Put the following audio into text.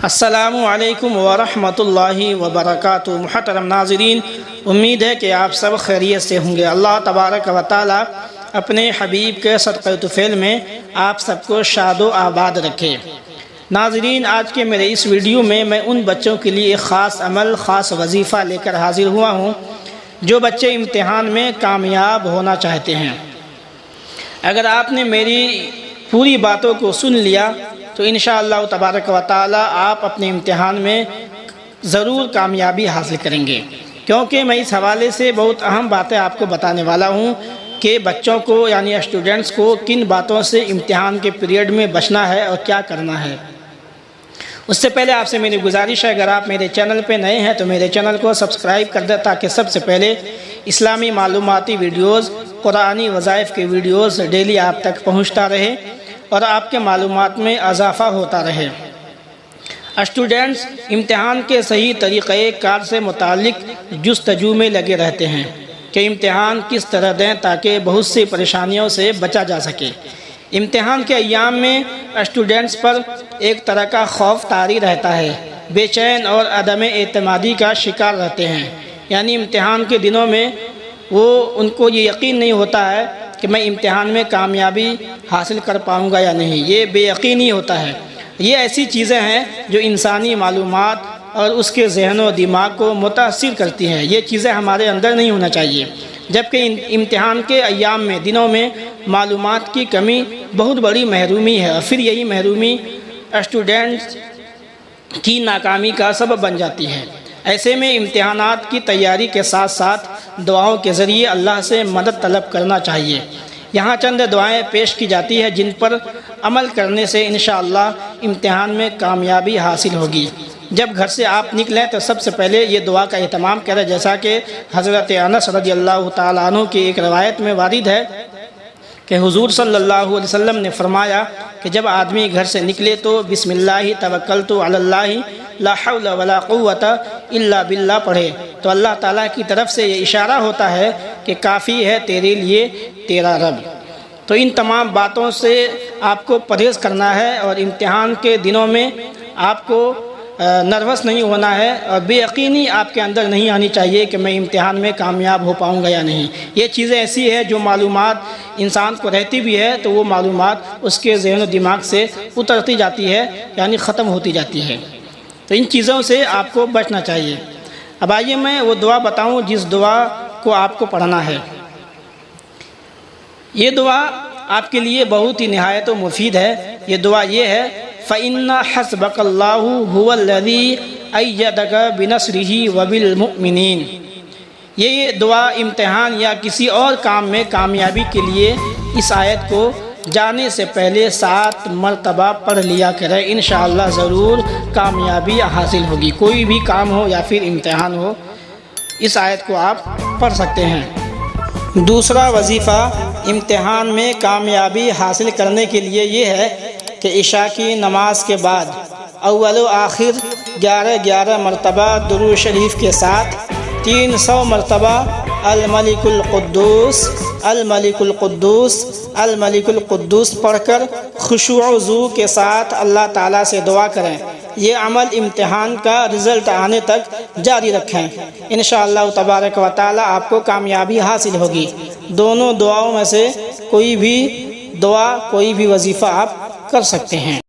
السلام علیکم ورحمۃ اللہ وبرکاتہ۔ محترم ناظرین، امید ہے کہ آپ سب خیریت سے ہوں گے۔ اللہ تبارک و تعالی اپنے حبیب کے صدقہ طفیل میں آپ سب کو شاد و آباد رکھے۔ ناظرین، آج کے میرے اس ویڈیو میں ان بچوں کے لیے ایک خاص عمل، خاص وظیفہ لے کر حاضر ہوا ہوں جو بچے امتحان میں کامیاب ہونا چاہتے ہیں۔ اگر آپ نے میری پوری باتوں کو سن لیا تو انشاءاللہ تبارک و تعالی آپ اپنے امتحان میں ضرور کامیابی حاصل کریں گے، کیونکہ میں اس حوالے سے بہت اہم باتیں آپ کو بتانے والا ہوں کہ بچوں کو یعنی اسٹوڈنٹس کو کن باتوں سے امتحان کے پیریڈ میں بچنا ہے اور کیا کرنا ہے۔ اس سے پہلے آپ سے میری گزارش ہے، اگر آپ میرے چینل پہ نئے ہیں تو میرے چینل کو سبسکرائب کر دیں تاکہ سب سے پہلے اسلامی معلوماتی ویڈیوز، قرآنی وظائف کے ویڈیوز ڈیلی آپ تک پہنچتا رہے اور آپ کے معلومات میں اضافہ ہوتا رہے۔ اسٹوڈنٹس امتحان کے صحیح طریقہ کار سے متعلق جستجو میں لگے رہتے ہیں کہ امتحان کس طرح دیں تاکہ بہت سی پریشانیوں سے بچا جا سکے۔ امتحان کے ایام میں اسٹوڈنٹس پر ایک طرح کا خوف طاری رہتا ہے، بے چین اور عدم اعتمادی کا شکار رہتے ہیں۔ یعنی امتحان کے دنوں میں ان کو یہ یقین نہیں ہوتا ہے کہ میں امتحان میں کامیابی حاصل کر پاؤں گا یا نہیں، یہ بے یقینی ہوتا ہے۔ یہ ایسی چیزیں ہیں جو انسانی معلومات اور اس کے ذہن و دماغ کو متاثر کرتی ہیں۔ یہ چیزیں ہمارے اندر نہیں ہونا چاہیے، جبکہ امتحان کے ایام میں، دنوں میں معلومات کی کمی بہت بڑی محرومی ہے، اور پھر یہی محرومی اسٹوڈنٹس کی ناکامی کا سبب بن جاتی ہے۔ ایسے میں امتحانات کی تیاری کے ساتھ ساتھ دعاؤں کے ذریعے اللہ سے مدد طلب کرنا چاہیے۔ یہاں چند دعائیں پیش کی جاتی ہیں جن پر عمل کرنے سے انشاءاللہ امتحان میں کامیابی حاصل ہوگی۔ جب گھر سے آپ نکلیں تو سب سے پہلے یہ دعا کا اہتمام کریں، جیسا کہ حضرت انس رضی اللہ تعالیٰ عنہ کی ایک روایت میں وارد ہے کہ حضور صلی اللہ علیہ وسلم نے فرمایا کہ جب آدمی گھر سے نکلے تو بسم اللہ توکلت علی اللہ لا حول ولا قوت الا باللہ پڑھے، تو اللہ تعالیٰ کی طرف سے یہ اشارہ ہوتا ہے کہ کافی ہے تیرے لیے تیرا رب۔ تو ان تمام باتوں سے آپ کو پرہیز کرنا ہے اور امتحان کے دنوں میں آپ کو نروس نہیں ہونا ہے اور بے یقینی آپ کے اندر نہیں آنی چاہیے کہ میں امتحان میں کامیاب ہو پاؤں گا یا نہیں۔ یہ چیزیں ایسی ہیں جو معلومات انسان کو رہتی بھی ہے تو وہ معلومات اس کے ذہن و دماغ سے اترتی جاتی ہے، یعنی ختم ہوتی جاتی ہے۔ تو ان چیزوں سے آپ کو بچنا چاہیے۔ اب آئیے میں وہ دعا بتاؤں جس دعا کو آپ کو پڑھنا ہے۔ یہ دعا آپ کے لیے بہت ہی نہایت و مفید ہے۔ یہ دعا یہ ہے، فَإِنَّ حَسْبَكَ اللَّهُ هُوَ الَّذِي أَيَّدَكَ بِنَصْرِهِ وَبِالْمُؤْمِنِينَ۔ یہ دعا امتحان یا کسی اور کام میں کامیابی کے لیے اس آیت کو جانے سے پہلے 7 مرتبہ پڑھ لیا کریں، انشاءاللہ ضرور کامیابی حاصل ہوگی۔ کوئی بھی کام ہو یا پھر امتحان ہو، اس آیت کو آپ پڑھ سکتے ہیں۔ دوسرا وظیفہ امتحان میں کامیابی حاصل کرنے کے لیے یہ ہے کہ عشاء کی نماز کے بعد اول و آخر 11 مرتبہ درود شریف کے ساتھ 300 مرتبہ الملک القدوس الملک القدوس الملک القدوس پڑھ کر خشوع و ذو کے ساتھ اللہ تعالیٰ سے دعا کریں۔ یہ عمل امتحان کا رزلٹ آنے تک جاری رکھیں، انشاءاللہ تبارک و تعالیٰ آپ کو کامیابی حاصل ہوگی۔ دونوں دعاؤں میں سے کوئی بھی دعا، کوئی بھی وظیفہ آپ کر سکتے ہیں۔